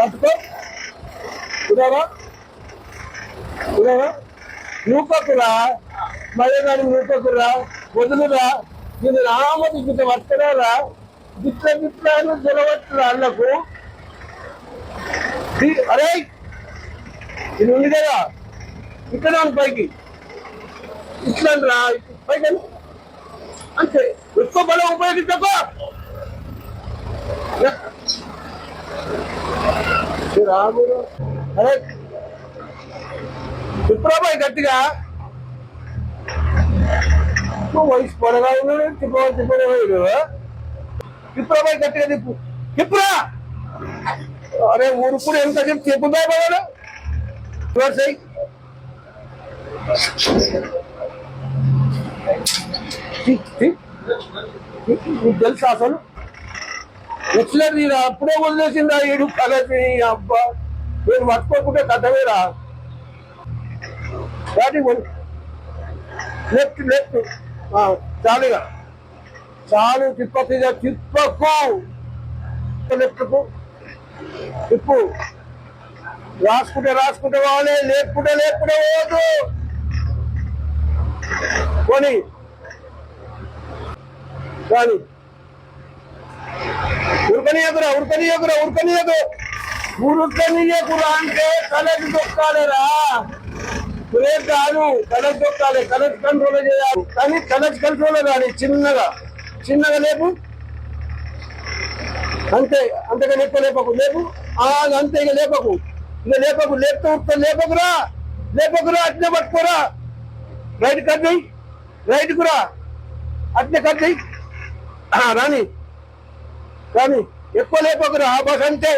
పట్టుకో ఇదావా ఇదావా నూపకురా మళ్ళీ నూపకురా వదులురా నేను రామది గిట్ట వస్తరారా గిట్ల గిట్లను జలవచ్చురా అన్నకు అరే ఇది ఉంది కదా ఇక్కడ పైకి ఇట్లా రా పైకి అంతే ఎక్కువ బలం ఉపయోగించకో రాము అరే విప్రాబాయ్ గట్టిగా వయసు పొరగా ఉన్నాడు తిప్పడు విప్రాబాయ్ గట్టిగా తిప్పు తిప్పురా అరే ఊరుకుడు ఎంత చెప్పి చెప్పుదా బాడు నీకు తెలుసా అసలు ఎట్లేదు నేను అప్పుడే వదిలేసిందా ఏడు కలసి అబ్బా నేను పట్టుకోకుంటే కట్టవేరా లెఫ్ట్ లెఫ్ట్ చాలుగా చాలు తిప్పకు లెఫ్ట్కు తిప్పు రాసుకుంటే వాళ్ళే లేపుకుంటే పోదు కొని కానీ ఉరకనీయకురా అంటే కలెక్ట్ దొక్కాలేరా బ్రేక్ కాదు కలెక్ట్ దొక్కాలి కలెక్ట్ కంట్రోల్ చేయాలి కానీ కలెక్ట్ కంట్రోల్ కానీ చిన్నగా లేపు అంతే అంతగా లేపకు లేపు అంతే ఇక లేపకు లేపుతూ లేపకురా అట్నే పట్టుకోరా రైట్ కట్ చేయి రైట్ కురా అట్నే కట్ చేయి రాని ఎక్కువ లేపకురా బస్ అంతే